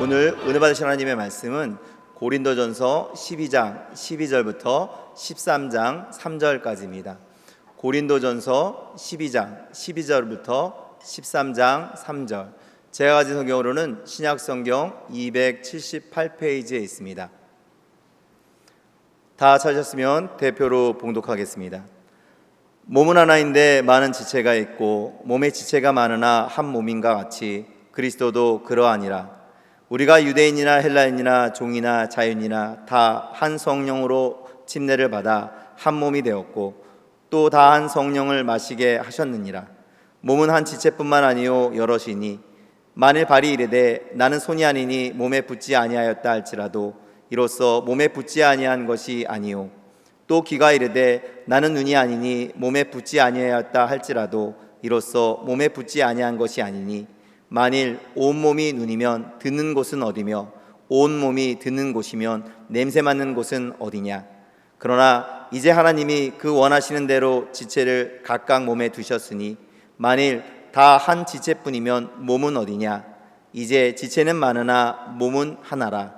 오늘 은혜 받으신 하나님의 말씀은 고린도전서 12장 12절부터 13장 3절까지입니다. 고린도전서 12장 12절부터 13장 3절. 제가 가진 성경으로는 신약성경 278페이지에 있습니다. 다 찾으셨으면 대표로 봉독하겠습니다. 몸은 하나인데 많은 지체가 있고 몸의 지체가 많으나 한 몸인가 같이 그리스도도 그러하니라. 우리가 유대인이나 헬라인이나 종이나 자유인이나 다 한 성령으로 침례를 받아 한 몸이 되었고 또 다 한 성령을 마시게 하셨느니라. 몸은 한 지체뿐만 아니요 여럿이니 만일 발이 이르되 나는 손이 아니니 몸에 붙지 아니하였다 할지라도 이로써 몸에 붙지 아니한 것이 아니요 또 귀가 이르되 나는 눈이 아니니 몸에 붙지 아니하였다 할지라도 이로써 몸에 붙지 아니한 것이 아니니 만일 온 몸이 눈이면 듣는 곳은 어디며 온 몸이 듣는 곳이면 냄새 맡는 곳은 어디냐. 그러나 이제 하나님이 그 원하시는 대로 지체를 각각 몸에 두셨으니 만일 다 한 지체뿐이면 몸은 어디냐. 이제 지체는 많으나 몸은 하나라.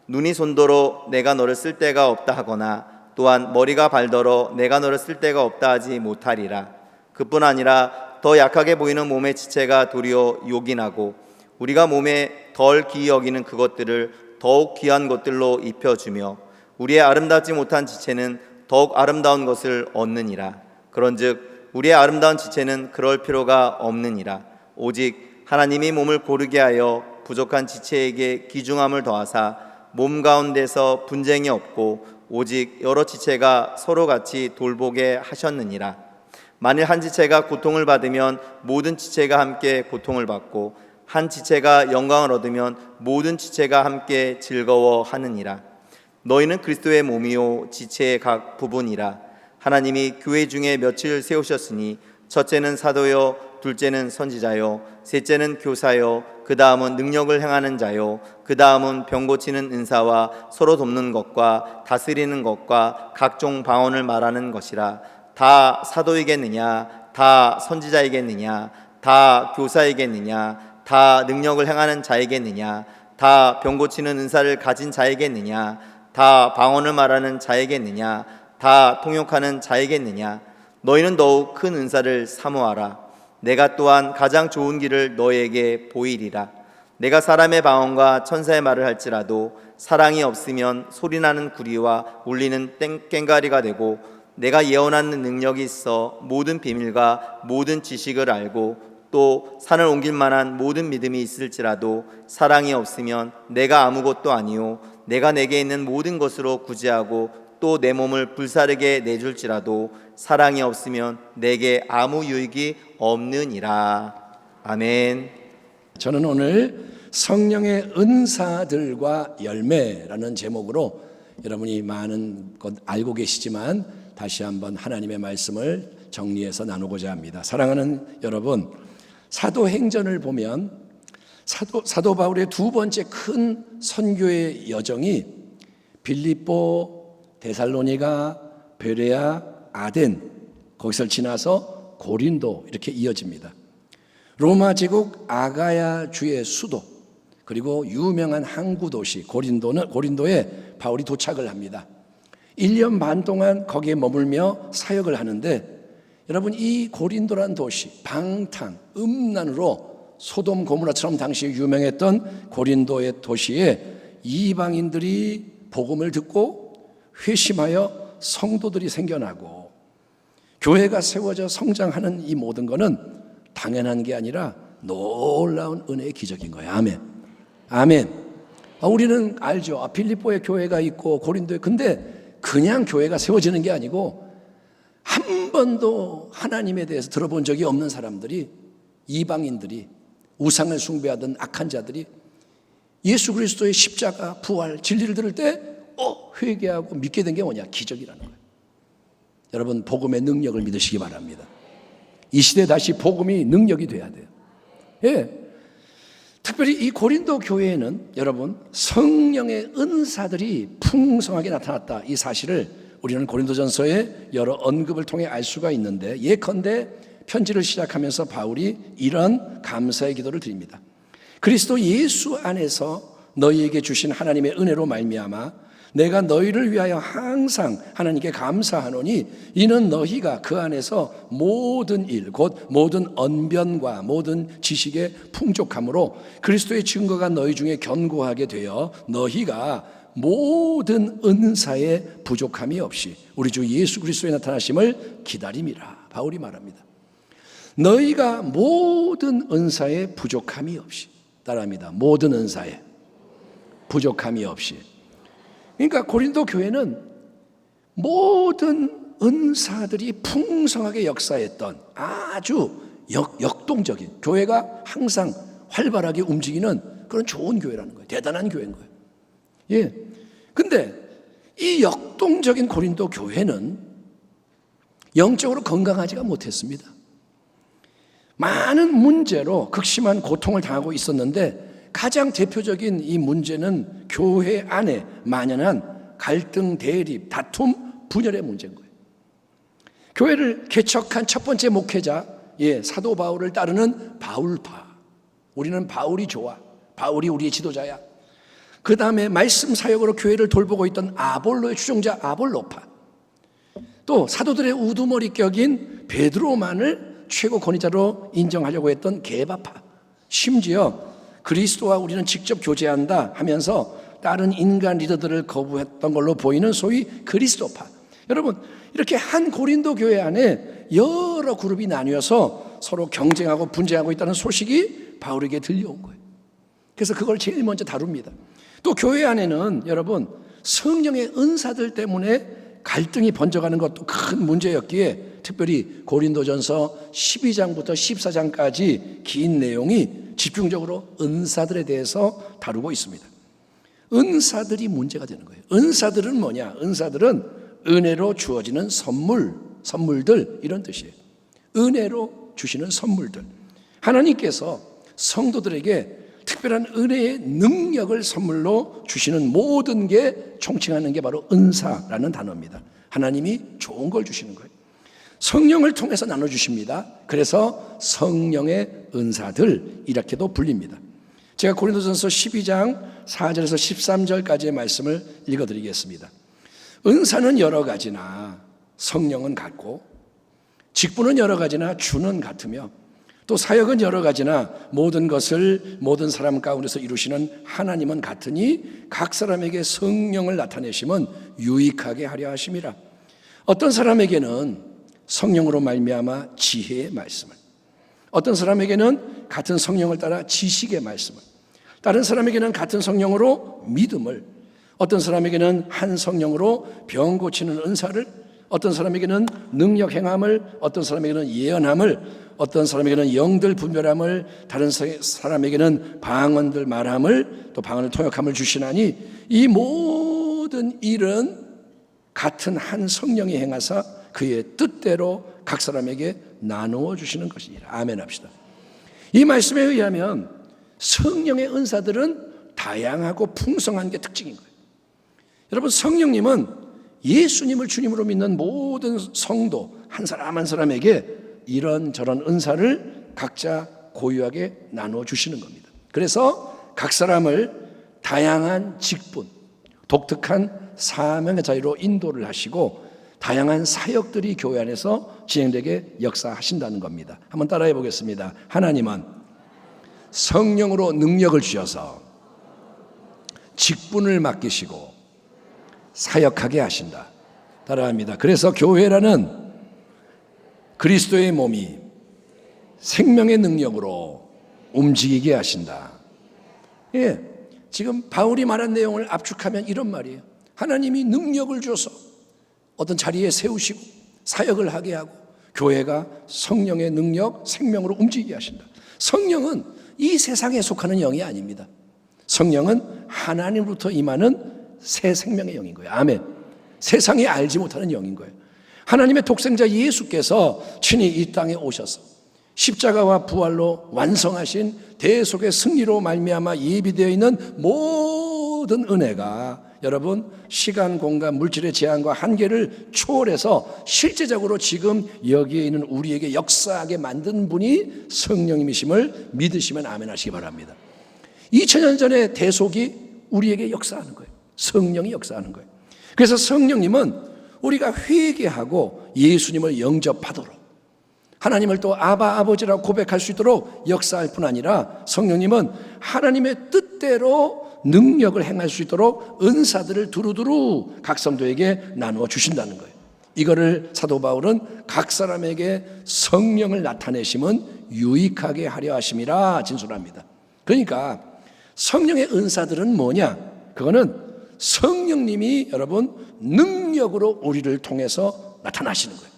눈이 손더러 내가 너를 쓸 데가 없다 하거나 또한 머리가 발더러 내가 너를 쓸 데가 없다 하지 못하리라. 그뿐 아니라 더 약하게 보이는 몸의 지체가 도리어 요긴하고 우리가 몸에 덜 귀히 여기는 그것들을 더욱 귀한 것들로 입혀주며 우리의 아름답지 못한 지체는 더욱 아름다운 것을 얻느니라. 그런즉 우리의 아름다운 지체는 그럴 필요가 없느니라. 오직 하나님이 몸을 고르게 하여 부족한 지체에게 귀중함을 더하사 몸 가운데서 분쟁이 없고 오직 여러 지체가 서로 같이 돌보게 하셨느니라. 만일 한 지체가 고통을 받으면 모든 지체가 함께 고통을 받고 한 지체가 영광을 얻으면 모든 지체가 함께 즐거워하느니라. 너희는 그리스도의 몸이요 지체의 각 부분이라. 하나님이 교회 중에 며칠 세우셨으니 첫째는 사도요 둘째는 선지자요 셋째는 교사요 그 다음은 능력을 행하는 자요 그 다음은 병 고치는 은사와 서로 돕는 것과 다스리는 것과 각종 방언을 말하는 것이라. 다 사도이겠느냐 다 선지자이겠느냐 다 교사이겠느냐 다 능력을 행하는 자이겠느냐 다 병 고치는 은사를 가진 자이겠느냐 다 방언을 말하는 자이겠느냐 다 통역하는 자이겠느냐. 너희는 더욱 큰 은사를 사모하라. 내가 또한 가장 좋은 길을 너희에게 보이리라. 내가 사람의 방언과 천사의 말을 할지라도 사랑이 없으면 소리나는 구리와 울리는 꽹가리가 되고 내가 예언하는 능력이 있어 모든 비밀과 모든 지식을 알고 또 산을 옮길 만한 모든 믿음이 있을지라도 사랑이 없으면 내가 아무것도 아니요 내가 내게 있는 모든 것으로 구제하고 또 내 몸을 불사르게 내줄지라도 사랑이 없으면 내게 아무 유익이 없느니라. 아멘. 저는 오늘 성령의 은사들과 열매라는 제목으로 여러분이 많은 것 알고 계시지만 다시 한번 하나님의 말씀을 정리해서 나누고자 합니다. 사랑하는 여러분, 사도행전을 보면 사도 바울의 두 번째 큰 선교의 여정이 빌립보, 데살로니가, 베레아, 아덴, 거기서 지나서 고린도 이렇게 이어집니다. 로마 제국 아가야 주의 수도 그리고 유명한 항구 도시 고린도에 바울이 도착을 합니다. 1년 반 동안 거기에 머물며 사역을 하는데 여러분 이 고린도란 도시 방탕, 음란으로 소돔 고모라처럼 당시에 유명했던 고린도의 도시에 이방인들이 복음을 듣고 회심하여 성도들이 생겨나고 교회가 세워져 성장하는 이 모든 것은 당연한 게 아니라 놀라운 은혜의 기적인 거예요. 아멘. 아멘. 우리는 알죠. 빌립보에 교회가 있고 고린도에, 근데 그냥 교회가 세워지는 게 아니고 한 번도 하나님에 대해서 들어본 적이 없는 사람들이, 이방인들이, 우상을 숭배하던 악한 자들이 예수 그리스도의 십자가, 부활, 진리를 들을 때 회개하고 믿게 된 게 뭐냐? 기적이라는 거예요. 여러분 복음의 능력을 믿으시기 바랍니다. 이 시대에 다시 복음이 능력이 돼야 돼요. 예. 특별히 이 고린도 교회에는 여러분 성령의 은사들이 풍성하게 나타났다. 이 사실을 우리는 고린도전서의 여러 언급을 통해 알 수가 있는데, 예컨대 편지를 시작하면서 바울이 이런 감사의 기도를 드립니다. 그리스도 예수 안에서 너희에게 주신 하나님의 은혜로 말미암아 내가 너희를 위하여 항상 하나님께 감사하노니 이는 너희가 그 안에서 모든 일 곧 모든 언변과 모든 지식의 풍족함으로 그리스도의 증거가 너희 중에 견고하게 되어 너희가 모든 은사의 부족함이 없이 우리 주 예수 그리스도의 나타나심을 기다림이라. 바울이 말합니다. 너희가 모든 은사의 부족함이 없이, 따라합니다. 모든 은사의 부족함이 없이. 그러니까 고린도 교회는 모든 은사들이 풍성하게 역사했던 아주 역동적인, 교회가 항상 활발하게 움직이는 그런 좋은 교회라는 거예요. 대단한 교회인 거예요. 예. 근데 이 역동적인 고린도 교회는 영적으로 건강하지가 못했습니다. 많은 문제로 극심한 고통을 당하고 있었는데 가장 대표적인 이 문제는 교회 안에 만연한 갈등, 대립, 다툼, 분열의 문제인 거예요. 교회를 개척한 첫 번째 목회자, 사도 바울을 따르는 바울파. 우리는 바울이 좋아. 바울이 우리의 지도자야. 그 다음에 말씀 사역으로 교회를 돌보고 있던 아볼로의 추종자 아볼로파. 또 사도들의 우두머리 격인 베드로만을 최고 권위자로 인정하려고 했던 게바파. 심지어 그리스도와 우리는 직접 교제한다 하면서 다른 인간 리더들을 거부했던 걸로 보이는 소위 그리스도파. 여러분, 이렇게 한 고린도 교회 안에 여러 그룹이 나뉘어서 서로 경쟁하고 분쟁하고 있다는 소식이 바울에게 들려온 거예요. 그래서 그걸 제일 먼저 다룹니다. 또 교회 안에는 여러분 성령의 은사들 때문에 갈등이 번져가는 것도 큰 문제였기에 특별히 고린도전서 12장부터 14장까지 긴 내용이 집중적으로 은사들에 대해서 다루고 있습니다. 은사들이 문제가 되는 거예요. 은사들은 뭐냐? 은사들은 은혜로 주어지는 선물들 이런 뜻이에요. 은혜로 주시는 선물들. 하나님께서 성도들에게 특별한 은혜의 능력을 선물로 주시는 모든 게 총칭하는 게 바로 은사라는 단어입니다. 하나님이 좋은 걸 주시는 거예요. 성령을 통해서 나눠주십니다. 그래서 성령의 은사들 이렇게도 불립니다. 제가 고린도전서 12장 4절에서 13절까지의 말씀을 읽어드리겠습니다. 은사는 여러 가지나 성령은 같고 직분은 여러 가지나 주는 같으며 또 사역은 여러 가지나 모든 것을 모든 사람 가운데서 이루시는 하나님은 같으니 각 사람에게 성령을 나타내심은 유익하게 하려 하심이라. 어떤 사람에게는 성령으로 말미암아 지혜의 말씀을, 어떤 사람에게는 같은 성령을 따라 지식의 말씀을, 다른 사람에게는 같은 성령으로 믿음을, 어떤 사람에게는 한 성령으로 병 고치는 은사를, 어떤 사람에게는 능력 행함을, 어떤 사람에게는 예언함을, 어떤 사람에게는 영들 분별함을, 다른 사람에게는 방언들 말함을, 또 방언을 통역함을 주시나니 이 모든 일은 같은 한 성령이 행하사 그의 뜻대로 각 사람에게 나누어 주시는 것이니라. 아멘 합시다. 이 말씀에 의하면 성령의 은사들은 다양하고 풍성한 게 특징인 거예요. 여러분, 성령님은 예수님을 주님으로 믿는 모든 성도 한 사람 한 사람에게 이런저런 은사를 각자 고유하게 나누어 주시는 겁니다. 그래서 각 사람을 다양한 직분, 독특한 사명의 자리로 인도를 하시고 다양한 사역들이 교회 안에서 진행되게 역사하신다는 겁니다. 한번 따라해 보겠습니다. 하나님은 성령으로 능력을 주셔서 직분을 맡기시고 사역하게 하신다. 따라합니다. 그래서 교회라는 그리스도의 몸이 생명의 능력으로 움직이게 하신다. 지금 바울이 말한 내용을 압축하면 이런 말이에요. 하나님이 능력을 줘서 어떤 자리에 세우시고 사역을 하게 하고 교회가 성령의 능력, 생명으로 움직이게 하신다. 성령은 이 세상에 속하는 영이 아닙니다. 성령은 하나님으로부터 임하는 새 생명의 영인 거예요. 아멘. 세상이 알지 못하는 영인 거예요. 하나님의 독생자 예수께서 친히 이 땅에 오셔서 십자가와 부활로 완성하신 대속의 승리로 말미암아 예비되어 있는 모든 은혜가 여러분 시간, 공간, 물질의 제한과 한계를 초월해서 실제적으로 지금 여기에 있는 우리에게 역사하게 만든 분이 성령님이심을 믿으시면 아멘 하시기 바랍니다. 2000년 전에 대속이 우리에게 역사하는 거예요. 성령이 역사하는 거예요. 그래서 성령님은 우리가 회개하고 예수님을 영접하도록, 하나님을 또 아바 아버지라고 고백할 수 있도록 역사할 뿐 아니라, 성령님은 하나님의 뜻대로 능력을 행할 수 있도록 은사들을 두루두루 각 성도에게 나누어 주신다는 거예요. 이거를 사도 바울은 각 사람에게 성령을 나타내심은 유익하게 하려 하심이라 진술합니다. 그러니까 성령의 은사들은 뭐냐? 그거는 성령님이 여러분 능력으로 우리를 통해서 나타나시는 거예요.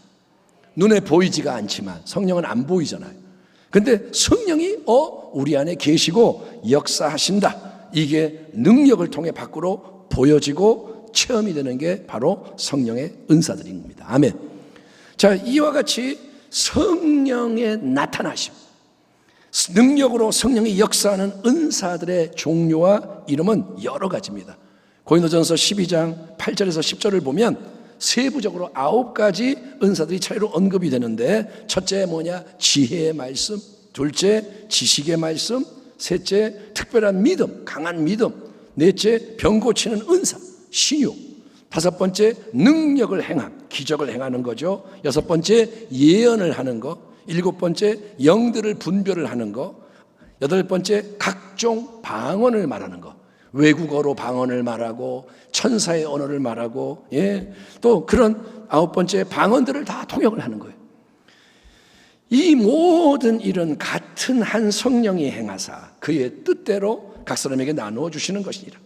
눈에 보이지가 않지만, 성령은 안 보이잖아요. 근데 성령이 우리 안에 계시고 역사하신다, 이게 능력을 통해 밖으로 보여지고 체험이 되는 게 바로 성령의 은사들인 겁니다. 아멘. 자, 이와 같이 성령의 나타나심, 능력으로 성령이 역사하는 은사들의 종류와 이름은 여러 가지입니다. 고린도전서 12장 8절에서 10절을 보면 세부적으로 9가지 은사들이 차례로 언급이 되는데, 첫째 뭐냐? 지혜의 말씀, 둘째 지식의 말씀, 셋째 특별한 믿음, 강한 믿음, 넷째 병 고치는 은사, 신유, 다섯 번째 능력을 행함, 기적을 행하는 거죠. 여섯 번째 예언을 하는 거, 일곱 번째 영들을 분별을 하는 거, 여덟 번째 각종 방언을 말하는 거, 외국어로 방언을 말하고 천사의 언어를 말하고, 또 그런 아홉 번째 방언들을 다 통역을 하는 거예요. 이 모든 일은 같은 한 성령이 행하사 그의 뜻대로 각 사람에게 나누어 주시는 것이니라.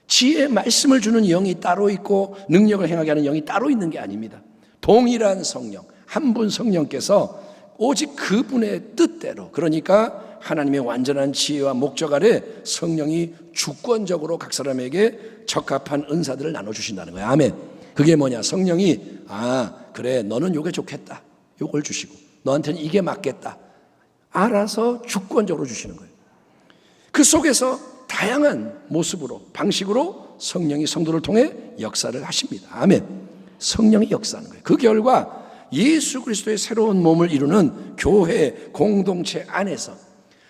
지혜의 말씀을 주는 영이 따로 있고 능력을 행하게 하는 영이 따로 있는 게 아닙니다. 동일한 성령, 한 분 성령께서 오직 그분의 뜻대로, 그러니까 하나님의 완전한 지혜와 목적 아래 성령이 주권적으로 각 사람에게 적합한 은사들을 나눠주신다는 거예요. 아멘. 그게 뭐냐? 성령이 그래, 너는 요게 좋겠다, 요걸 주시고, 너한테는 이게 맞겠다, 알아서 주권적으로 주시는 거예요. 그 속에서 다양한 모습으로, 방식으로 성령이 성도를 통해 역사를 하십니다. 아멘. 성령이 역사하는 거예요. 그 결과 예수 그리스도의 새로운 몸을 이루는 교회 공동체 안에서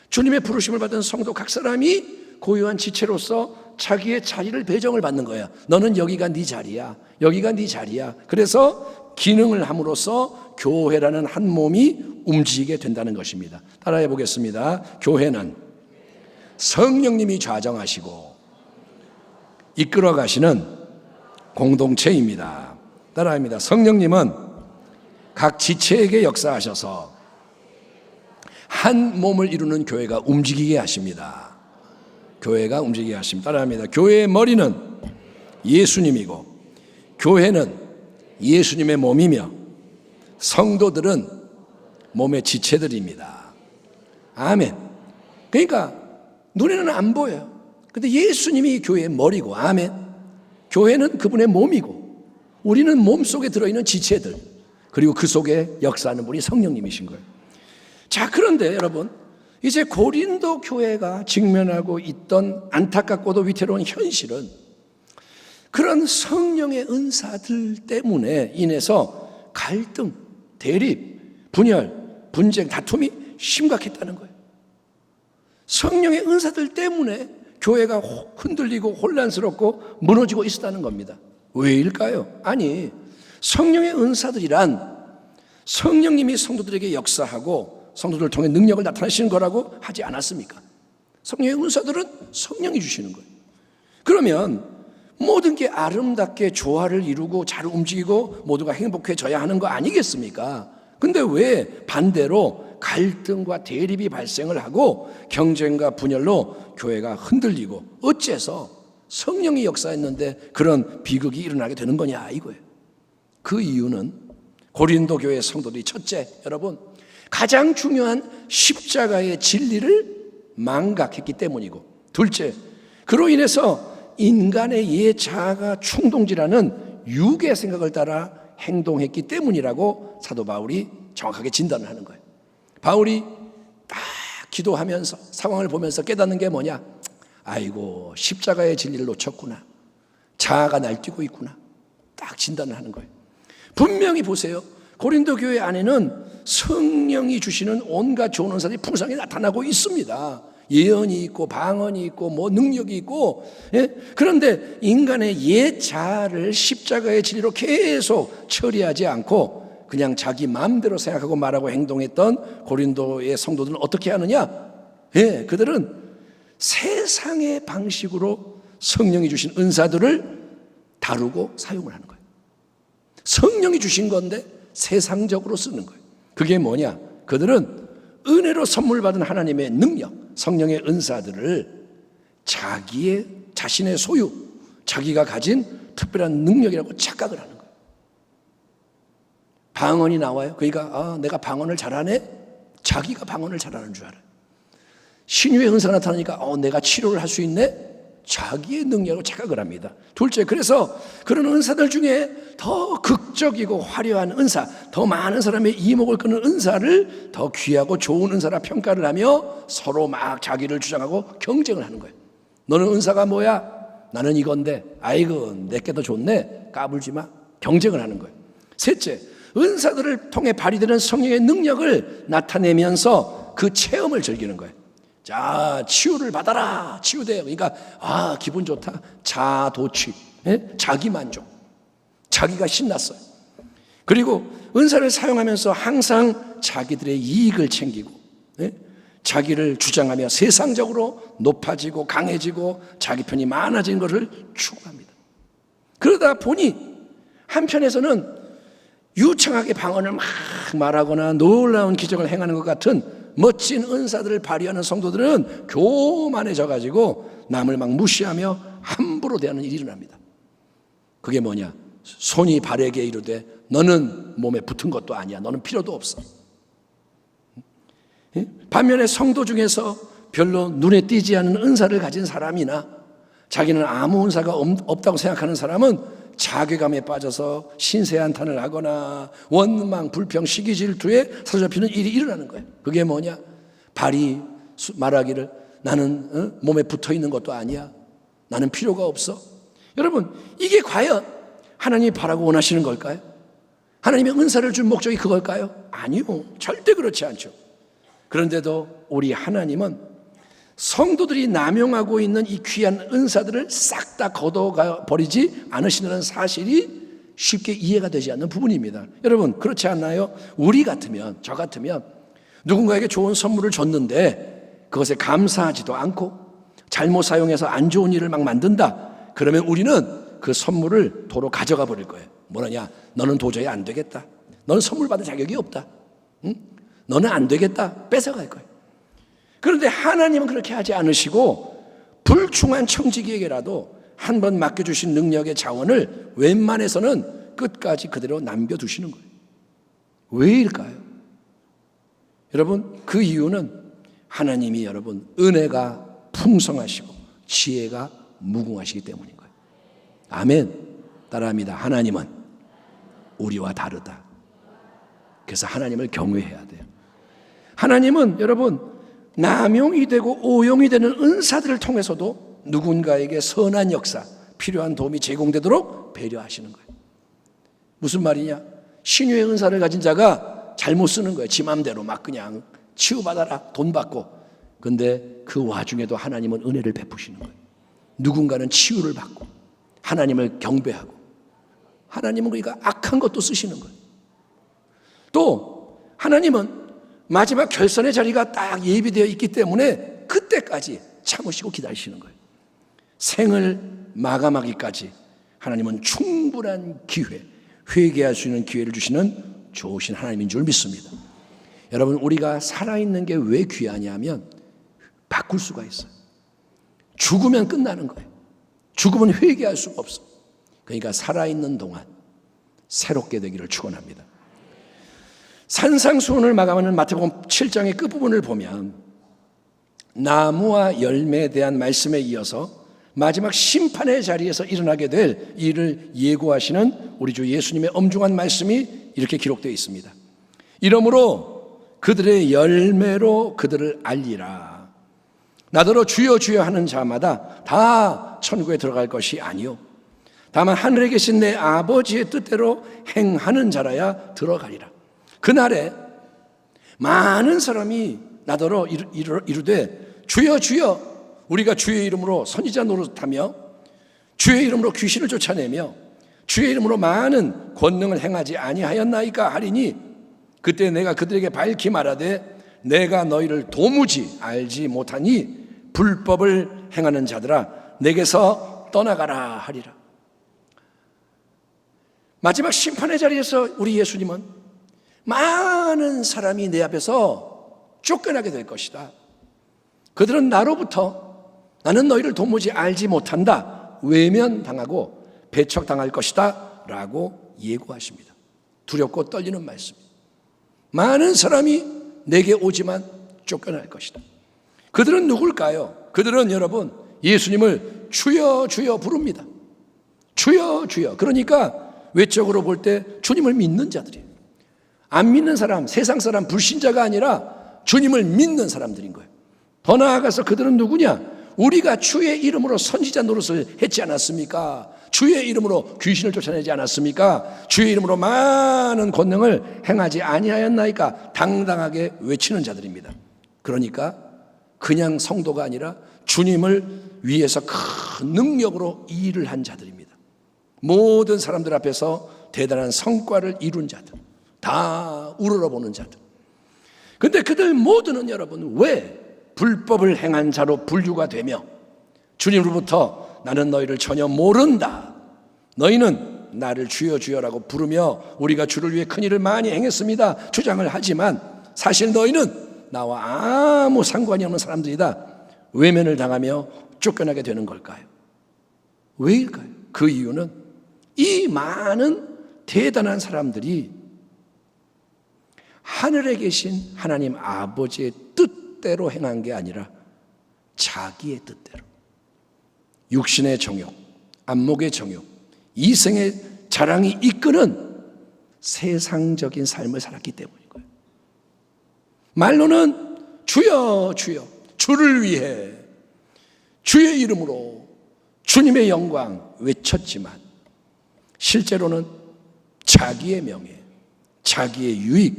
주님의 부르심을 받은 성도 각 사람이 고유한 지체로서 자기의 자리를 배정을 받는 거야. 너는 여기가 네 자리야, 여기가 네 자리야. 그래서 기능을 함으로써 교회라는 한 몸이 움직이게 된다는 것입니다. 따라해 보겠습니다. 교회는 성령님이 좌정하시고 이끌어 가시는 공동체입니다. 따라합니다. 성령님은 각 지체에게 역사하셔서 한 몸을 이루는 교회가 움직이게 하십니다. 교회가 움직이게 하십니다. 따라합니다. 교회의 머리는 예수님이고 교회는 예수님의 몸이며 성도들은 몸의 지체들입니다. 아멘. 그러니까 눈에는 안 보여요. 근데 예수님이 교회의 머리고, 아멘. 교회는 그분의 몸이고 우리는 몸 속에 들어있는 지체들, 그리고 그 속에 역사하는 분이 성령님이신 거예요. 자, 그런데 여러분, 이제 고린도 교회가 직면하고 있던 안타깝고도 위태로운 현실은 그런 성령의 은사들 때문에 인해서 갈등, 대립, 분열, 분쟁, 다툼이 심각했다는 거예요. 성령의 은사들 때문에 교회가 흔들리고 혼란스럽고 무너지고 있었다는 겁니다. 왜일까요? 아니, 성령의 은사들이란 성령님이 성도들에게 역사하고 성도들을 통해 능력을 나타내시는 거라고 하지 않았습니까? 성령의 은사들은 성령이 주시는 거예요. 그러면 모든 게 아름답게 조화를 이루고 잘 움직이고 모두가 행복해져야 하는 거 아니겠습니까? 근데 왜 반대로 갈등과 대립이 발생을 하고 경쟁과 분열로 교회가 흔들리고 어째서 성령이 역사했는데 그런 비극이 일어나게 되는 거냐 이거예요. 그 이유는 고린도 교회 성도들이 첫째, 여러분, 가장 중요한 십자가의 진리를 망각했기 때문이고, 둘째, 그로 인해서 인간의 옛 자아가 충동질하는 육의 생각을 따라 행동했기 때문이라고 사도 바울이 정확하게 진단을 하는 거예요. 바울이 딱 기도하면서 상황을 보면서 깨닫는 게 뭐냐? 아이고, 십자가의 진리를 놓쳤구나, 자아가 날뛰고 있구나, 딱 진단을 하는 거예요. 분명히 보세요. 고린도 교회 안에는 성령이 주시는 온갖 좋은 은사들이 풍성히 나타나고 있습니다. 예언이 있고 방언이 있고 뭐 능력이 있고, 예? 그런데 인간의 옛 자아를 십자가의 진리로 계속 처리하지 않고 그냥 자기 마음대로 생각하고 말하고 행동했던 고린도의 성도들은 어떻게 하느냐? 예, 그들은 세상의 방식으로 성령이 주신 은사들을 다루고 사용을 하는 거예요. 성령이 주신 건데 세상적으로 쓰는 거예요. 그게 뭐냐? 그들은 은혜로 선물 받은 하나님의 능력, 성령의 은사들을 자신의 소유, 자기가 가진 특별한 능력이라고 착각을 하는 거예요. 방언이 나와요. 그러니까 내가 방언을 잘하네? 자기가 방언을 잘하는 줄 알아요. 신유의 은사가 나타나니까 내가 치료를 할 수 있네? 자기의 능력으로 착각을 합니다. 둘째, 그래서 그런 은사들 중에 더 극적이고 화려한 은사, 더 많은 사람의 이목을 끄는 은사를 더 귀하고 좋은 은사라 평가를 하며 서로 막 자기를 주장하고 경쟁을 하는 거예요. 너는 은사가 뭐야? 나는 이건데, 아이고 내게 더 좋네? 까불지 마. 경쟁을 하는 거예요. 셋째, 은사들을 통해 발휘되는 성령의 능력을 나타내면서 그 체험을 즐기는 거예요. 자, 치유를 받아라. 치유돼요. 그러니까 기분 좋다. 자도취, 자기만족. 자기가 신났어요. 그리고 은사를 사용하면서 항상 자기들의 이익을 챙기고, 자기를 주장하며 세상적으로 높아지고 강해지고 자기 편이 많아지는 것을 추구합니다. 그러다 보니 한편에서는 유창하게 방언을 막 말하거나 놀라운 기적을 행하는 것 같은 멋진 은사들을 발휘하는 성도들은 교만해져 가지고 남을 막 무시하며 함부로 대하는 일이 일어납니다. 그게 뭐냐? 손이 발에게 이르되 너는 몸에 붙은 것도 아니야. 너는 필요도 없어. 반면에 성도 중에서 별로 눈에 띄지 않는 은사를 가진 사람이나 자기는 아무 은사가 없다고 생각하는 사람은 자괴감에 빠져서 신세한탄을 하거나 원망, 불평, 시기, 질투에 사로잡히는 일이 일어나는 거예요. 그게 뭐냐? 발이 말하기를 나는 몸에 붙어있는 것도 아니야. 나는 필요가 없어. 여러분, 이게 과연 하나님이 바라고 원하시는 걸까요? 하나님의 은사를 준 목적이 그걸까요? 아니요. 절대 그렇지 않죠. 그런데도 우리 하나님은 성도들이 남용하고 있는 이 귀한 은사들을 싹 다 걷어가 버리지 않으시는 사실이 쉽게 이해가 되지 않는 부분입니다. 여러분, 그렇지 않나요? 우리 같으면, 저 같으면 누군가에게 좋은 선물을 줬는데 그것에 감사하지도 않고 잘못 사용해서 안 좋은 일을 막 만든다. 그러면 우리는 그 선물을 도로 가져가 버릴 거예요. 뭐라냐? 너는 도저히 안 되겠다. 너는 선물 받을 자격이 없다. 응? 너는 안 되겠다. 뺏어갈 거예요. 그런데 하나님은 그렇게 하지 않으시고 불충한 청지기에게라도 한 번 맡겨주신 능력의 자원을 웬만해서는 끝까지 그대로 남겨두시는 거예요. 왜일까요? 여러분, 그 이유는 하나님이 여러분 은혜가 풍성하시고 지혜가 무궁하시기 때문인 거예요. 아멘. 따라합니다. 하나님은 우리와 다르다. 그래서 하나님을 경외해야 돼요. 하나님은 여러분 남용이 되고 오용이 되는 은사들을 통해서도 누군가에게 선한 역사, 필요한 도움이 제공되도록 배려하시는 거예요. 무슨 말이냐? 신유의 은사를 가진 자가 잘못 쓰는 거예요. 지 맘대로 막 그냥 치유받아라, 돈 받고. 근데 그 와중에도 하나님은 은혜를 베푸시는 거예요. 누군가는 치유를 받고 하나님을 경배하고 하나님은 그러니까 악한 것도 쓰시는 거예요. 또 하나님은 마지막 결선의 자리가 딱 예비되어 있기 때문에 그때까지 참으시고 기다리시는 거예요. 생을 마감하기까지 하나님은 충분한 기회, 회개할 수 있는 기회를 주시는 좋으신 하나님인 줄 믿습니다. 여러분, 우리가 살아있는 게 왜 귀하냐면 바꿀 수가 있어요. 죽으면 끝나는 거예요. 죽으면 회개할 수가 없어. 그러니까 살아있는 동안 새롭게 되기를 축원합니다. 산상수훈을 마감하는 마태복음 7장의 끝부분을 보면 나무와 열매에 대한 말씀에 이어서 마지막 심판의 자리에서 일어나게 될 일을 예고하시는 우리 주 예수님의 엄중한 말씀이 이렇게 기록되어 있습니다. 이러므로 그들의 열매로 그들을 알리라. 나더러 주여 주여 하는 자마다 다 천국에 들어갈 것이 아니요 다만 하늘에 계신 내 아버지의 뜻대로 행하는 자라야 들어가리라. 그날에 많은 사람이 나더러 이르되 주여 주여 우리가 주의 이름으로 선지자 노릇하며 주의 이름으로 귀신을 쫓아내며 주의 이름으로 많은 권능을 행하지 아니하였나이까 하리니 그때 내가 그들에게 밝히 말하되 내가 너희를 도무지 알지 못하니 불법을 행하는 자들아 내게서 떠나가라 하리라. 마지막 심판의 자리에서 우리 예수님은 많은 사람이 내 앞에서 쫓겨나게 될 것이다. 그들은 나로부터 나는 너희를 도무지 알지 못한다 외면당하고 배척당할 것이다 라고 예고하십니다. 두렵고 떨리는 말씀입니다. 많은 사람이 내게 오지만 쫓겨날 것이다. 그들은 누굴까요? 그들은 여러분 예수님을 주여 주여 부릅니다. 주여 주여. 그러니까 외적으로 볼 때 주님을 믿는 자들이에요. 안 믿는 사람, 세상 사람, 불신자가 아니라 주님을 믿는 사람들인 거예요. 더 나아가서 그들은 누구냐? 우리가 주의 이름으로 선지자 노릇을 했지 않았습니까? 주의 이름으로 귀신을 쫓아내지 않았습니까? 주의 이름으로 많은 권능을 행하지 아니하였나이까? 당당하게 외치는 자들입니다. 그러니까 그냥 성도가 아니라 주님을 위해서 큰 능력으로 일을 한 자들입니다. 모든 사람들 앞에서 대단한 성과를 이룬 자들, 다 우러러보는 자들. 근데 그들 모두는 여러분 왜 불법을 행한 자로 분류가 되며 주님으로부터 나는 너희를 전혀 모른다, 너희는 나를 주여 주여라고 부르며 우리가 주를 위해 큰 일을 많이 행했습니다 주장을 하지만 사실 너희는 나와 아무 상관이 없는 사람들이다 외면을 당하며 쫓겨나게 되는 걸까요? 왜일까요? 그 이유는 이 많은 대단한 사람들이 하늘에 계신 하나님 아버지의 뜻대로 행한 게 아니라 자기의 뜻대로 육신의 정욕, 안목의 정욕, 이생의 자랑이 이끄는 세상적인 삶을 살았기 때문인 거예요. 말로는 주여 주여 주를 위해 주의 이름으로 주님의 영광 외쳤지만 실제로는 자기의 명예, 자기의 유익,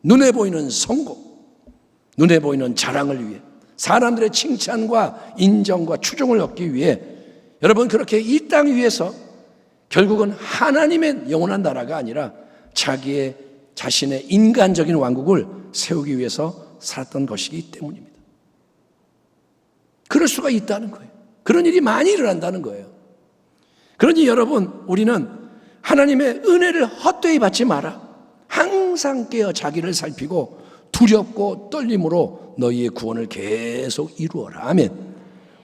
눈에 보이는 성공, 눈에 보이는 자랑을 위해 사람들의 칭찬과 인정과 추종을 얻기 위해 여러분 그렇게 이 땅 위에서 결국은 하나님의 영원한 나라가 아니라 자기의 자신의 인간적인 왕국을 세우기 위해서 살았던 것이기 때문입니다. 그럴 수가 있다는 거예요. 그런 일이 많이 일어난다는 거예요. 그러니 여러분 우리는 하나님의 은혜를 헛되이 받지 마라. 항상 깨어 자기를 살피고 두렵고 떨림으로 너희의 구원을 계속 이루어라. 아멘.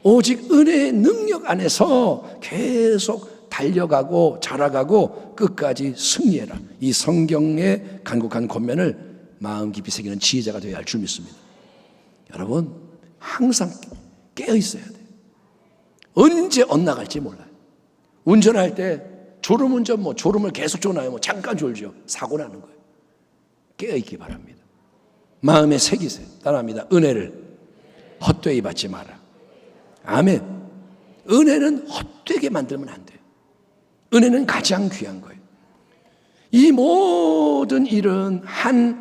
오직 은혜의 능력 안에서 계속 달려가고 자라가고 끝까지 승리해라. 이 성경의 간곡한 권면을 마음 깊이 새기는 지혜자가 되어야 할 줄 믿습니다. 여러분 항상 깨어 있어야 돼요. 언제 엇나갈지 몰라요. 운전할 때 졸음운전 졸음을 계속 졸아요. 잠깐 졸죠. 사고 나는 거예요. 깨어있기 바랍니다. 마음에 새기세요. 따라합니다. 은혜를 헛되이 받지 마라. 아멘. 은혜는 헛되게 만들면 안 돼요. 은혜는 가장 귀한 거예요. 이 모든 일은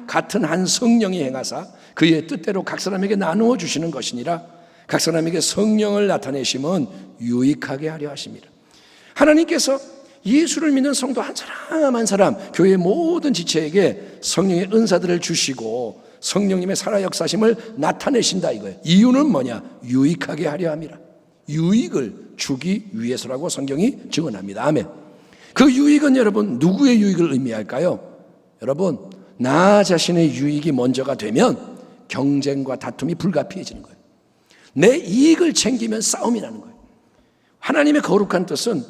같은 한 성령이 행하사 그의 뜻대로 각 사람에게 나누어 주시는 것이니라. 각 사람에게 성령을 나타내심은 유익하게 하려 하십니다. 하나님께서 예수를 믿는 성도 한 사람 한 사람 교회의 모든 지체에게 성령의 은사들을 주시고 성령님의 살아 역사심을 나타내신다 이거예요. 이유는 뭐냐? 유익하게 하려 함이라. 유익을 주기 위해서라고 성경이 증언합니다. 아멘. 그 유익은 여러분 누구의 유익을 의미할까요? 여러분 나 자신의 유익이 먼저가 되면 경쟁과 다툼이 불가피해지는 거예요. 내 이익을 챙기면 싸움이 나는 거예요. 하나님의 거룩한 뜻은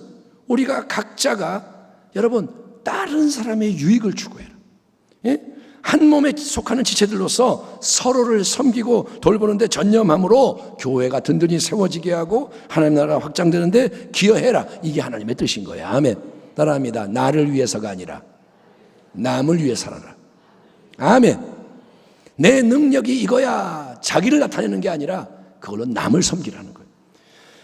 우리가 각자가 여러분 다른 사람의 유익을 추구해라. 예? 한 몸에 속하는 지체들로서 서로를 섬기고 돌보는데 전념함으로 교회가 든든히 세워지게 하고 하나님 나라가 확장되는데 기여해라. 이게 하나님의 뜻인 거예요. 아멘. 따라합니다. 나를 위해서가 아니라 남을 위해 살아라. 아멘. 내 능력이 이거야. 자기를 나타내는 게 아니라 그걸로 남을 섬기라는 거예요.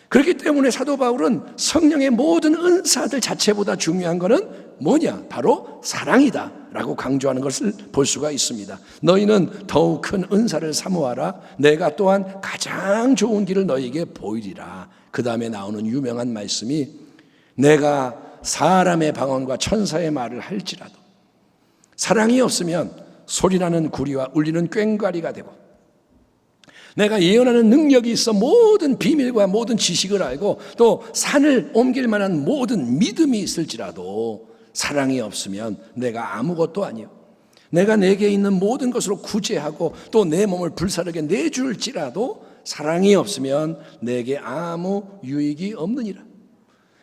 그렇기 때문에 사도 바울은 성령의 모든 은사들 자체보다 중요한 것은 뭐냐? 바로 사랑이다 라고 강조하는 것을 볼 수가 있습니다. 너희는 더욱 큰 은사를 사모하라. 내가 또한 가장 좋은 길을 너희에게 보이리라. 그 다음에 나오는 유명한 말씀이 내가 사람의 방언과 천사의 말을 할지라도 사랑이 없으면 소리나는 구리와 울리는 꽹과리가 되고, 내가 예언하는 능력이 있어 모든 비밀과 모든 지식을 알고 또 산을 옮길 만한 모든 믿음이 있을지라도 사랑이 없으면 내가 아무것도 아니요. 내가 내게 있는 모든 것으로 구제하고 또 내 몸을 불사르게 내줄지라도 사랑이 없으면 내게 아무 유익이 없느니라.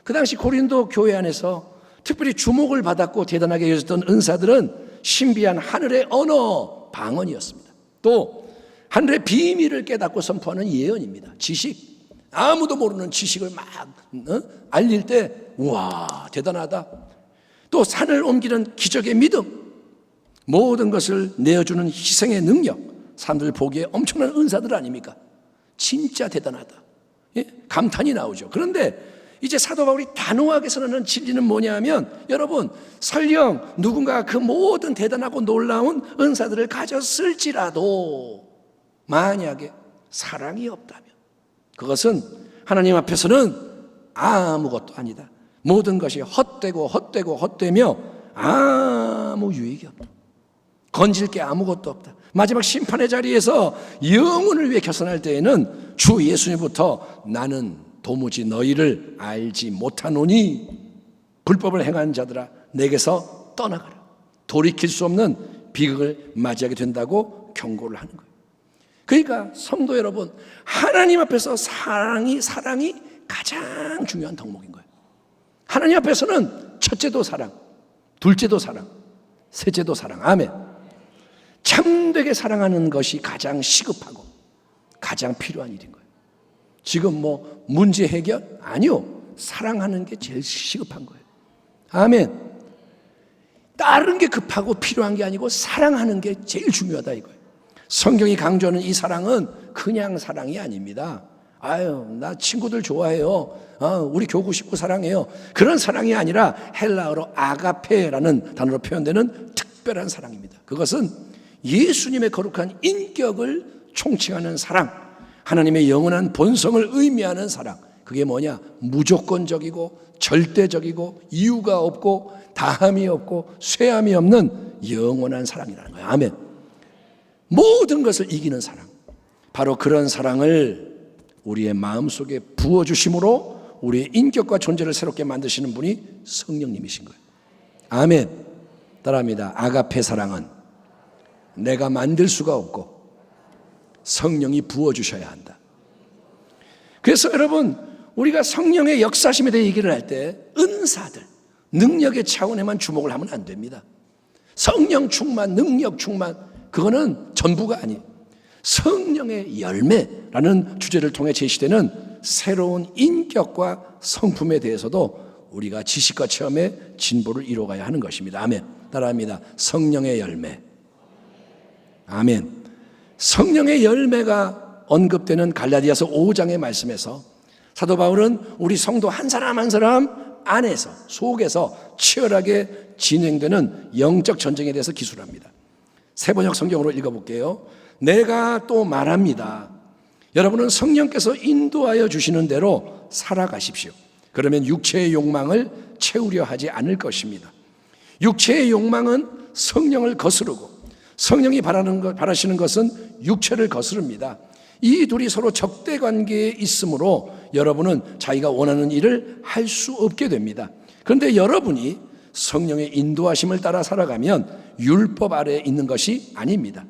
그 당시 고린도 교회 안에서 특별히 주목을 받았고 대단하게 여겼던 은사들은 신비한 하늘의 언어, 방언이었습니다. 또 하늘의 비밀을 깨닫고 선포하는 예언입니다. 지식, 아무도 모르는 지식을 막 알릴 때 우와 대단하다. 또 산을 옮기는 기적의 믿음, 모든 것을 내어주는 희생의 능력, 사람들 보기에 엄청난 은사들 아닙니까? 진짜 대단하다. 예? 감탄이 나오죠. 그런데 이제 사도 바울이 단호하게 선언하는 진리는 뭐냐 하면, 여러분 설령 누군가가 그 모든 대단하고 놀라운 은사들을 가졌을지라도 만약에 사랑이 없다면 그것은 하나님 앞에서는 아무것도 아니다. 모든 것이 헛되며 아무 유익이 없다. 건질 게 아무것도 없다. 마지막 심판의 자리에서 영혼을 위해 결산할 때에는 주 예수님부터 나는 도무지 너희를 알지 못하노니 불법을 행한 자들아 내게서 떠나가라. 돌이킬 수 없는 비극을 맞이하게 된다고 경고를 하는 거예요. 그러니까 성도 여러분, 하나님 앞에서 사랑이 가장 중요한 덕목인 거예요. 하나님 앞에서는 첫째도 사랑, 둘째도 사랑, 셋째도 사랑. 아멘. 참되게 사랑하는 것이 가장 시급하고 가장 필요한 일인 거예요. 지금 뭐 문제 해결? 아니요. 사랑하는 게 제일 시급한 거예요. 아멘. 다른 게 급하고 필요한 게 아니고 사랑하는 게 제일 중요하다 이거예요. 성경이 강조하는 이 사랑은 그냥 사랑이 아닙니다. 아유, 나 친구들 좋아해요. 우리 교구 식구 사랑해요. 그런 사랑이 아니라 헬라어로 아가페라는 단어로 표현되는 특별한 사랑입니다. 그것은 예수님의 거룩한 인격을 총칭하는 사랑, 하나님의 영원한 본성을 의미하는 사랑. 그게 뭐냐? 무조건적이고 절대적이고 이유가 없고 다함이 없고 쇠함이 없는 영원한 사랑이라는 거예요. 아멘. 모든 것을 이기는 사랑, 바로 그런 사랑을 우리의 마음속에 부어주심으로 우리의 인격과 존재를 새롭게 만드시는 분이 성령님이신 거예요. 아멘. 따라합니다. 아가페 사랑은 내가 만들 수가 없고 성령이 부어주셔야 한다. 그래서 여러분, 우리가 성령의 역사심에 대해 얘기를 할 때 은사들, 능력의 차원에만 주목을 하면 안 됩니다. 성령 충만, 능력 충만, 그거는 전부가 아니에요. 성령의 열매라는 주제를 통해 제시되는 새로운 인격과 성품에 대해서도 우리가 지식과 체험의 진보를 이뤄가야 하는 것입니다. 아멘. 따라합니다. 성령의 열매. 아멘. 성령의 열매가 언급되는 갈라디아서 5장의 말씀에서 사도 바울은 우리 성도 한 사람 한 사람 안에서, 속에서 치열하게 진행되는 영적 전쟁에 대해서 기술합니다. 세번역 성경으로 읽어볼게요. 내가 또 말합니다. 여러분은 성령께서 인도하여 주시는 대로 살아가십시오. 그러면 육체의 욕망을 채우려 하지 않을 것입니다. 육체의 욕망은 성령을 거스르고 성령이 바라시는 것은 육체를 거스릅니다. 이 둘이 서로 적대 관계에 있으므로 여러분은 자기가 원하는 일을 할 수 없게 됩니다. 그런데 여러분이 성령의 인도하심을 따라 살아가면 율법 아래에 있는 것이 아닙니다.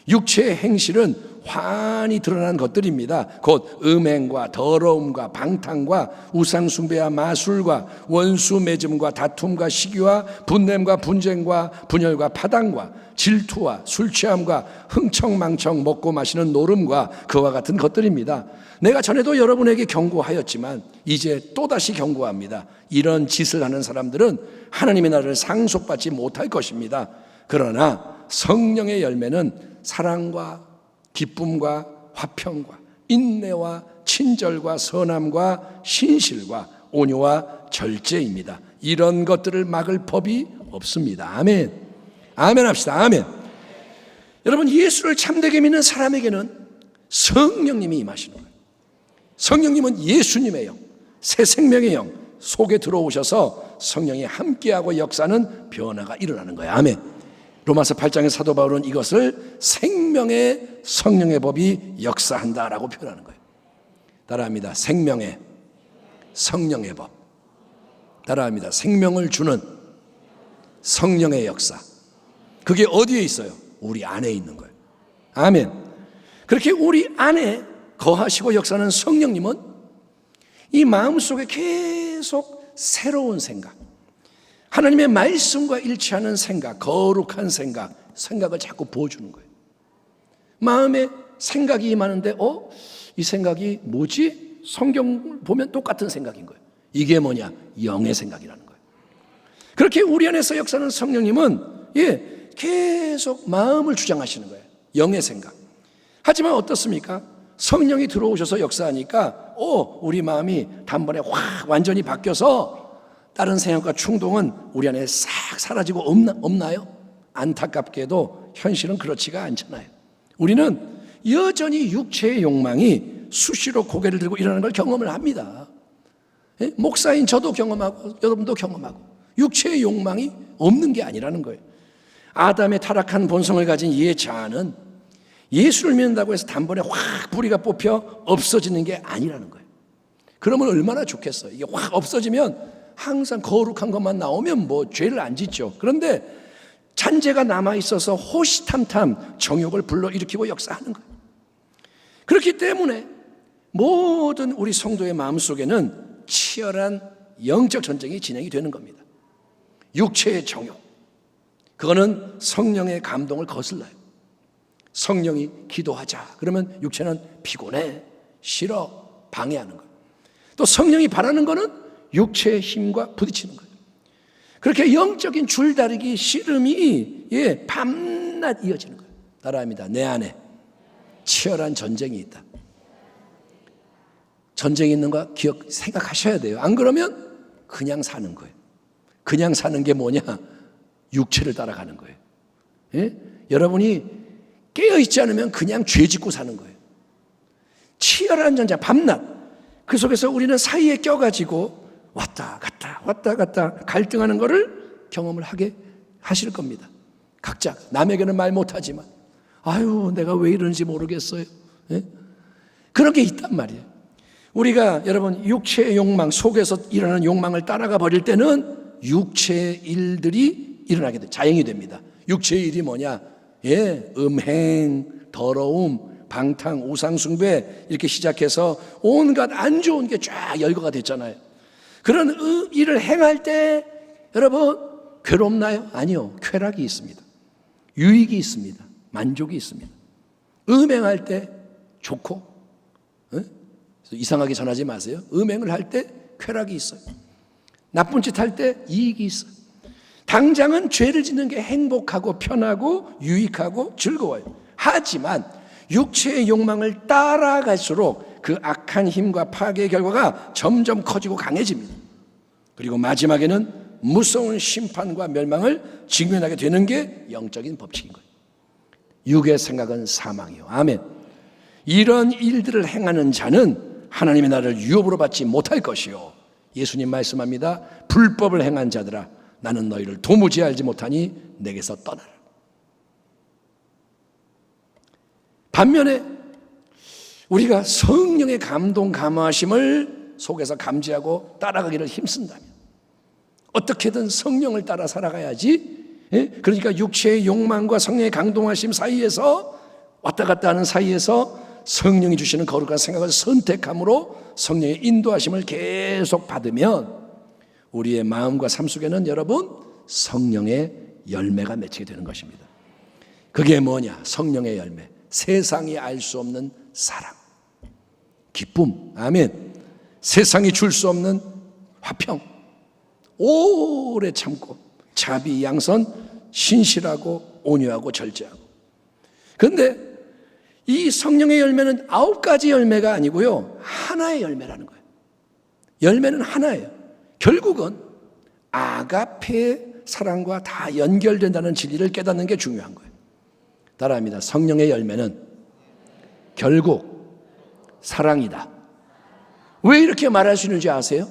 육체의 행실은 환히 드러난 것들입니다. 곧 음행과 더러움과 방탕과 우상숭배와 마술과 원수 맺음과 다툼과 시기와 분냄과 분쟁과 분열과 파당과 질투와 술취함과 흥청망청 먹고 마시는 노름과 그와 같은 것들입니다. 내가 전에도 여러분에게 경고하였지만 이제 또다시 경고합니다. 이런 짓을 하는 사람들은 하나님의 나라를 상속받지 못할 것입니다. 그러나 성령의 열매는 사랑과 기쁨과 화평과 인내와 친절과 선함과 신실과 온유와 절제입니다. 이런 것들을 막을 법이 없습니다. 아멘. 아멘 합시다. 아멘. 여러분, 예수를 참되게 믿는 사람에게는 성령님이 임하시는 거예요. 성령님은 예수님의 영, 새 생명의 영 속에 들어오셔서 성령이 함께하고 역사하는 변화가 일어나는 거예요. 아멘. 로마서 8장의 사도 바울은 이것을 생명의 성령의 법이 역사한다라고 표현하는 거예요. 따라합니다. 생명의 성령의 법. 따라합니다. 생명을 주는 성령의 역사. 그게 어디에 있어요? 우리 안에 있는 거예요. 아멘. 그렇게 우리 안에 거하시고 역사하는 성령님은 이 마음속에 계속 새로운 생각, 하나님의 말씀과 일치하는 생각, 거룩한 생각을 자꾸 부어주는 거예요. 마음에 생각이 임하는데 이 생각이 뭐지? 성경 보면 똑같은 생각인 거예요. 이게 뭐냐? 영의 생각이라는 거예요. 그렇게 우리 안에서 역사하는 성령님은 계속 마음을 주장하시는 거예요. 영의 생각. 하지만 어떻습니까? 성령이 들어오셔서 역사하니까 우리 마음이 단번에 확 완전히 바뀌어서 다른 생각과 충동은 우리 안에 싹 사라지고 없나요? 안타깝게도 현실은 그렇지가 않잖아요. 우리는 여전히 육체의 욕망이 수시로 고개를 들고 일어나는 걸 경험을 합니다. 목사인 저도 경험하고 여러분도 경험하고 육체의 욕망이 없는 게 아니라는 거예요. 아담의 타락한 본성을 가진 이 자아는 예수를 믿는다고 해서 단번에 확 뿌리가 뽑혀 없어지는 게 아니라는 거예요. 그러면 얼마나 좋겠어요. 이게 확 없어지면 항상 거룩한 것만 나오면 죄를 안 짓죠. 그런데 잔재가 남아있어서 호시탐탐 정욕을 불러일으키고 역사하는 거예요. 그렇기 때문에 모든 우리 성도의 마음속에는 치열한 영적 전쟁이 진행이 되는 겁니다. 육체의 정욕, 그거는 성령의 감동을 거슬러요. 성령이 기도하자 그러면 육체는 피곤해, 싫어, 방해하는 거예요. 또 성령이 바라는 거는 육체의 힘과 부딪히는 거예요. 그렇게 영적인 줄다리기 씨름이 밤낮 이어지는 거예요. 따라합니다. 내 안에 치열한 전쟁이 있다. 전쟁이 있는 거 생각하셔야 돼요. 안 그러면 그냥 사는 거예요. 그냥 사는 게 뭐냐? 육체를 따라가는 거예요. 여러분이 깨어있지 않으면 그냥 죄 짓고 사는 거예요. 치열한 전쟁, 밤낮. 그 속에서 우리는 사이에 껴가지고 왔다 갔다 갈등하는 거를 경험을 하게 하실 겁니다. 각자 남에게는 말 못하지만 내가 왜 이러는지 모르겠어요. 그런 게 있단 말이에요. 우리가 여러분 육체의 욕망 속에서 일어나는 욕망을 따라가 버릴 때는 육체의 일들이 일어나게 돼 자행이 됩니다. 육체의 일이 뭐냐? 음행, 더러움, 방탕, 우상숭배 이렇게 시작해서 온갖 안 좋은 게 쫙 열거가 됐잖아요. 그런 일을 행할 때 여러분 괴롭나요? 아니요. 쾌락이 있습니다. 유익이 있습니다. 만족이 있습니다. 음행할 때 좋고 이상하게 전하지 마세요. 음행을 할 때 쾌락이 있어요. 나쁜 짓 할 때 이익이 있어요. 당장은 죄를 짓는 게 행복하고 편하고 유익하고 즐거워요. 하지만 육체의 욕망을 따라갈수록 그 악한 힘과 파괴의 결과가 점점 커지고 강해집니다. 그리고 마지막에는 무서운 심판과 멸망을 직면하게 되는 게 영적인 법칙인 거예요. 육의 생각은 사망이요. 아멘. 이런 일들을 행하는 자는 하나님의 나라를 유업으로 받지 못할 것이요. 예수님 말씀합니다. 불법을 행한 자들아 나는 너희를 도무지 알지 못하니 내게서 떠나라. 반면에 우리가 성령의 감동 감화심을 속에서 감지하고 따라가기를 힘쓴다면 어떻게든 성령을 따라 살아가야지. 그러니까 육체의 욕망과 성령의 감동하심 사이에서 왔다 갔다 하는 사이에서 성령이 주시는 거룩한 생각을 선택함으로 성령의 인도하심을 계속 받으면 우리의 마음과 삶 속에는 여러분 성령의 열매가 맺히게 되는 것입니다. 그게 뭐냐? 성령의 열매. 세상이 알 수 없는 사랑, 기쁨, 아멘. 세상이 줄 수 없는 화평, 오래 참고 자비, 양선, 신실하고 온유하고 절제하고. 그런데 이 성령의 열매는 9가지 열매가 아니고요, 하나의 열매라는 거예요. 열매는 하나예요. 결국은 아가페의 사랑과 다 연결된다는 진리를 깨닫는 게 중요한 거예요. 따라합니다. 성령의 열매는 결국 사랑이다. 왜 이렇게 말할 수 있는지 아세요?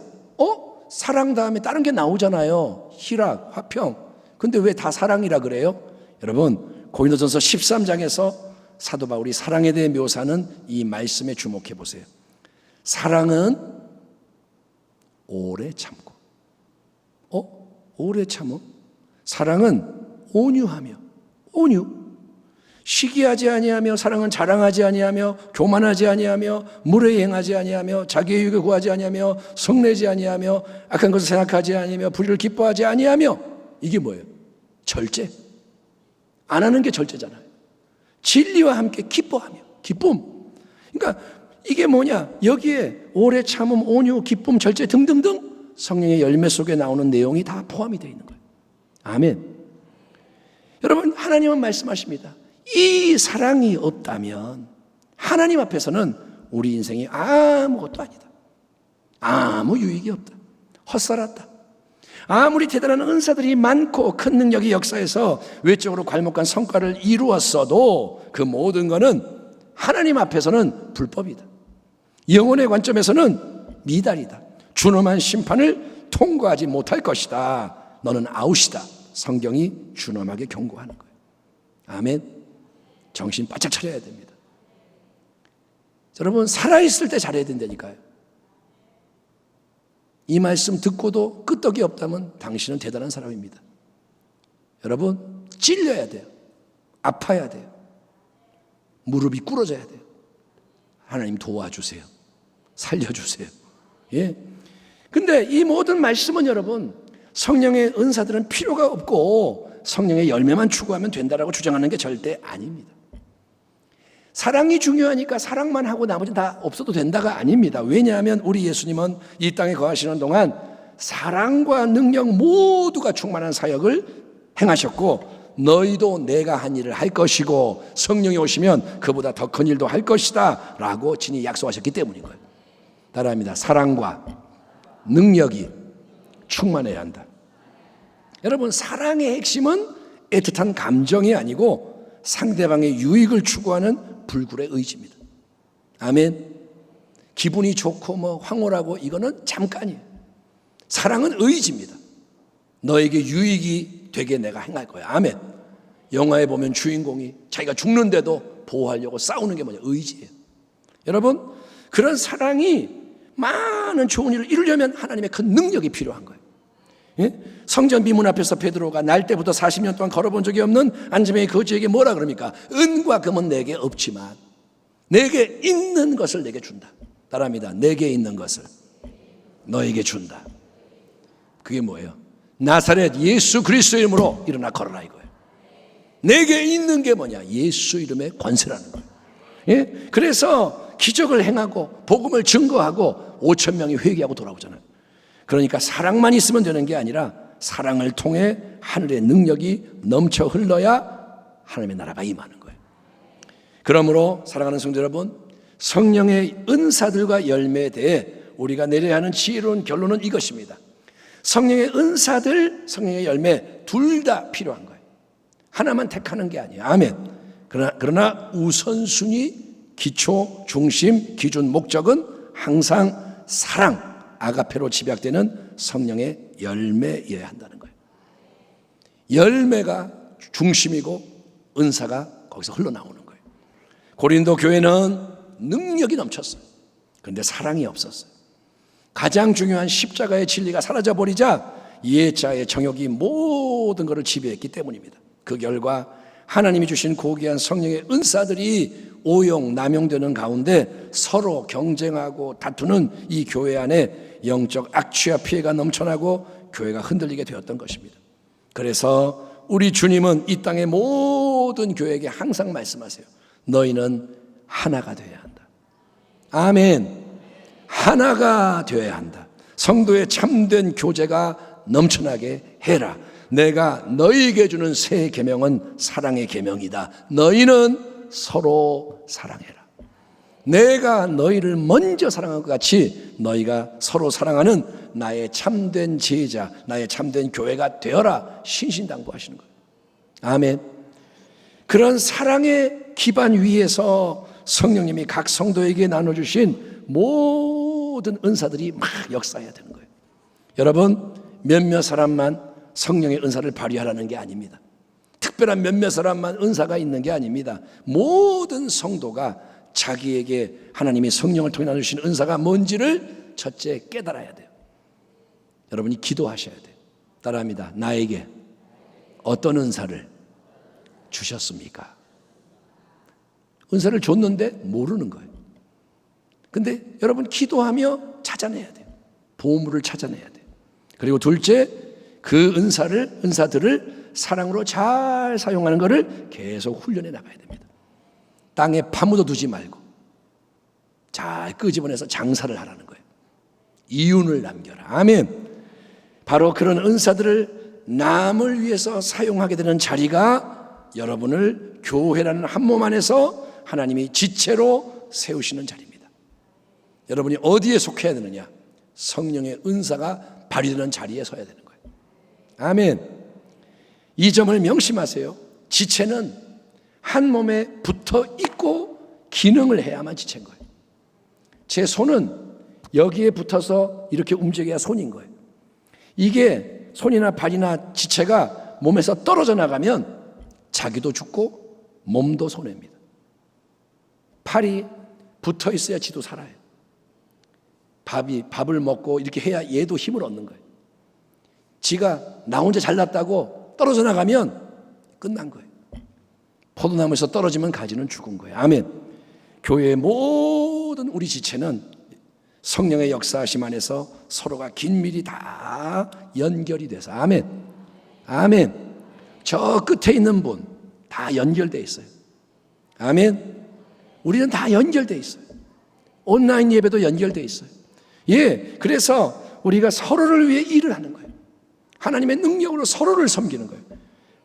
사랑 다음에 다른 게 나오잖아요. 희락, 화평. 근데 왜 다 사랑이라 그래요? 여러분, 고린도전서 13장에서 사도 바울이 사랑에 대해 묘사하는 이 말씀에 주목해 보세요. 사랑은 오래 참고. 오래 참음? 사랑은 온유하며, 온유. 시기하지 아니하며, 사랑은 자랑하지 아니하며, 교만하지 아니하며, 물에 행하지 아니하며, 자기의 유익을 구하지 아니하며, 성내지 아니하며, 악한 것을 생각하지 아니하며, 불의를 기뻐하지 아니하며. 이게 뭐예요? 절제. 안 하는 게 절제잖아요. 진리와 함께 기뻐하며, 기쁨. 그러니까 이게 뭐냐? 여기에 오래 참음, 온유, 기쁨, 절제 등등등 성령의 열매 속에 나오는 내용이 다 포함이 되어 있는 거예요. 아멘. 여러분, 하나님은 말씀하십니다. 이 사랑이 없다면 하나님 앞에서는 우리 인생이 아무것도 아니다. 아무 유익이 없다. 헛살았다. 아무리 대단한 은사들이 많고 큰 능력이 역사에서 외적으로 괄목한 성과를 이루었어도 그 모든 것은 하나님 앞에서는 불법이다. 영혼의 관점에서는 미달이다. 준엄한 심판을 통과하지 못할 것이다. 너는 아웃이다. 성경이 준엄하게 경고하는 거예요. 아멘. 정신 바짝 차려야 됩니다. 여러분, 살아있을 때 잘해야 된다니까요. 이 말씀 듣고도 끄떡이 없다면 당신은 대단한 사람입니다. 여러분, 찔려야 돼요. 아파야 돼요. 무릎이 꿇어져야 돼요. 하나님 도와주세요. 살려주세요. 예. 근데 이 모든 말씀은 여러분, 성령의 은사들은 필요가 없고 성령의 열매만 추구하면 된다라고 주장하는 게 절대 아닙니다. 사랑이 중요하니까 사랑만 하고 나머지는 다 없어도 된다가 아닙니다. 왜냐하면 우리 예수님은 이 땅에 거하시는 동안 사랑과 능력 모두가 충만한 사역을 행하셨고, 너희도 내가 한 일을 할 것이고 성령이 오시면 그보다 더 큰 일도 할 것이다 라고 친히 약속하셨기 때문인 거예요. 따라합니다. 사랑과 능력이 충만해야 한다. 여러분, 사랑의 핵심은 애틋한 감정이 아니고 상대방의 유익을 추구하는 불굴의 의지입니다. 아멘. 기분이 좋고 뭐 황홀하고 이거는 잠깐이에요. 사랑은 의지입니다. 너에게 유익이 되게 내가 행할 거야. 아멘. 영화에 보면 주인공이 자기가 죽는데도 보호하려고 싸우는 게 뭐냐? 의지예요. 여러분, 그런 사랑이 많은 좋은 일을 이루려면 하나님의 큰 능력이 필요한 거예요. 예? 성전 비문 앞에서 베드로가 날 때부터 40년 동안 걸어본 적이 없는 안지명의 거지에게 뭐라 그럽니까? 은과 금은 내게 없지만 내게 있는 것을 내게 준다. 따라합니다. 내게 있는 것을 너에게 준다. 그게 뭐예요? 나사렛 예수 그리스도의 이름으로 일어나 걸어라 이거예요. 내게 있는 게 뭐냐? 예수 이름의 권세라는 거예요. 예? 그래서 기적을 행하고 복음을 증거하고 5천 명이 회개하고 돌아오잖아요. 그러니까 사랑만 있으면 되는 게 아니라 사랑을 통해 하늘의 능력이 넘쳐 흘러야 하나님의 나라가 임하는 거예요. 그러므로 사랑하는 성도 여러분, 성령의 은사들과 열매에 대해 우리가 내려야 하는 지혜로운 결론은 이것입니다. 성령의 은사들, 성령의 열매 둘 다 필요한 거예요. 하나만 택하는 게 아니에요. 아멘. 그러나 우선순위, 기초, 중심, 기준, 목적은 항상 사랑, 아가페로 집약되는 성령의 열매여야 한다는 거예요. 열매가 중심이고 은사가 거기서 흘러나오는 거예요. 고린도 교회는 능력이 넘쳤어요. 그런데 사랑이 없었어요. 가장 중요한 십자가의 진리가 사라져버리자 이해자의 정욕이 모든 것을 지배했기 때문입니다. 그 결과 하나님이 주신 고귀한 성령의 은사들이 오용, 남용되는 가운데 서로 경쟁하고 다투는 이 교회 안에 영적 악취와 피해가 넘쳐나고 교회가 흔들리게 되었던 것입니다. 그래서 우리 주님은 이 땅의 모든 교회에게 항상 말씀하세요. 너희는 하나가 되어야 한다. 아멘. 하나가 되어야 한다. 성도의 참된 교제가 넘쳐나게 해라. 내가 너희에게 주는 새 계명은 사랑의 계명이다. 너희는 서로 사랑해라. 내가 너희를 먼저 사랑한 것 같이 너희가 서로 사랑하는 나의 참된 제자, 나의 참된 교회가 되어라. 신신당부하시는 거예요. 아멘. 그런 사랑의 기반 위에서 성령님이 각 성도에게 나눠주신 모든 은사들이 막 역사해야 되는 거예요. 여러분, 몇몇 사람만 성령의 은사를 발휘하라는 게 아닙니다. 특별한 몇몇 사람만 은사가 있는 게 아닙니다. 모든 성도가 자기에게 하나님이 성령을 통해 나누신 은사가 뭔지를 첫째 깨달아야 돼요. 여러분이 기도하셔야 돼요. 따라합니다. 나에게 어떤 은사를 주셨습니까? 은사를 줬는데 모르는 거예요. 근데 여러분 기도하며 찾아내야 돼요. 보물을 찾아내야 돼요. 그리고 둘째, 그 은사들을 사랑으로 잘 사용하는 것을 계속 훈련해 나가야 됩니다. 땅에 파묻어 두지 말고 잘 끄집어내서 장사를 하라는 거예요. 이윤을 남겨라. 아멘. 바로 그런 은사들을 남을 위해서 사용하게 되는 자리가 여러분을 교회라는 한 몸 안에서 하나님이 지체로 세우시는 자리입니다. 여러분이 어디에 속해야 되느냐? 성령의 은사가 발휘되는 자리에 서야 되는 거예요. 아멘. 이 점을 명심하세요. 지체는 한 몸에 붙어 있고 기능을 해야만 지체인 거예요. 제 손은 여기에 붙어서 이렇게 움직여야 손인 거예요. 이게 손이나 발이나 지체가 몸에서 떨어져 나가면 자기도 죽고 몸도 손해입니다. 팔이 붙어 있어야 지도 살아요. 밥을 먹고 이렇게 해야 얘도 힘을 얻는 거예요. 지가 나 혼자 잘났다고 떨어져 나가면 끝난 거예요. 포도나무에서 떨어지면 가지는 죽은 거예요. 아멘. 교회의 모든 우리 지체는 성령의 역사하심 안에서 서로가 긴밀히 다 연결이 돼서 아멘. 아멘. 저 끝에 있는 분 다 연결돼 있어요. 아멘. 우리는 다 연결돼 있어요. 온라인 예배도 연결돼 있어요. 예, 그래서 우리가 서로를 위해 일을 하는 거예요. 하나님의 능력으로 서로를 섬기는 거예요.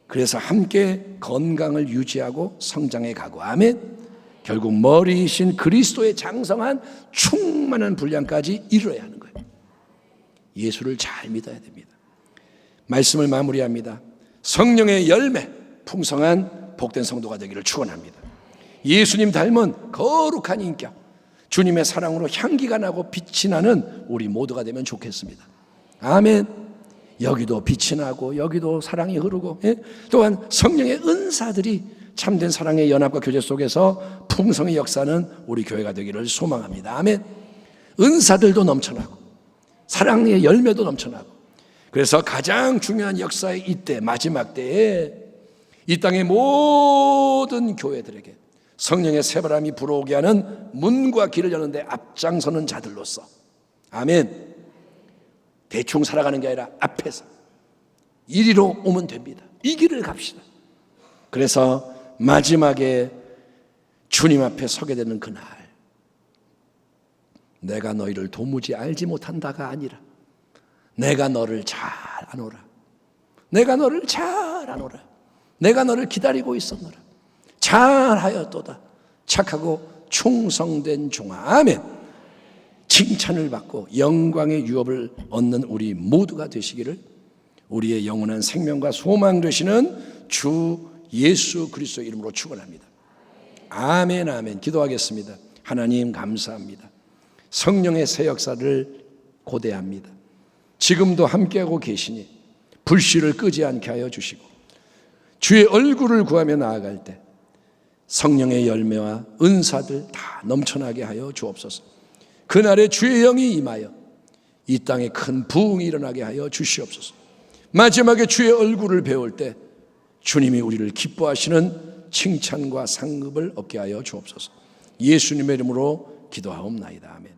그래서 함께 건강을 유지하고 성장해 가고 아멘. 결국 머리이신 그리스도의 장성한 충만한 분량까지 이루어야 하는 거예요. 예수를 잘 믿어야 됩니다. 말씀을 마무리합니다. 성령의 열매 풍성한 복된 성도가 되기를 축원합니다. 예수님 닮은 거룩한 인격, 주님의 사랑으로 향기가 나고 빛이 나는 우리 모두가 되면 좋겠습니다. 아멘. 여기도 빛이 나고 여기도 사랑이 흐르고 또한 성령의 은사들이 참된 사랑의 연합과 교제 속에서 풍성의 역사는 우리 교회가 되기를 소망합니다. 아멘. 은사들도 넘쳐나고 사랑의 열매도 넘쳐나고 그래서 가장 중요한 역사의 이때 마지막 때에 이 땅의 모든 교회들에게 성령의 새바람이 불어오게 하는 문과 길을 여는데 앞장서는 자들로서 아멘. 대충 살아가는 게 아니라 앞에서 이리로 오면 됩니다. 이 길을 갑시다. 그래서 마지막에 주님 앞에 서게 되는 그날 내가 너희를 도무지 알지 못한다가 아니라 내가 너를 잘 아노라. 내가 너를 잘 아노라. 내가 너를 기다리고 있었노라. 잘하였도다. 착하고 충성된 종아. 아멘. 칭찬을 받고 영광의 유업을 얻는 우리 모두가 되시기를 우리의 영원한 생명과 소망 되시는 주 예수 그리스도의 이름으로 축원합니다. 아멘 아멘. 기도하겠습니다. 하나님 감사합니다. 성령의 새 역사를 고대합니다. 지금도 함께하고 계시니 불씨를 끄지 않게 하여 주시고 주의 얼굴을 구하며 나아갈 때 성령의 열매와 은사들 다 넘쳐나게 하여 주옵소서. 그날에 주의 영이 임하여 이 땅에 큰 부흥이 일어나게 하여 주시옵소서. 마지막에 주의 얼굴을 배울 때 주님이 우리를 기뻐하시는 칭찬과 상급을 얻게 하여 주옵소서. 예수님의 이름으로 기도하옵나이다. 아멘.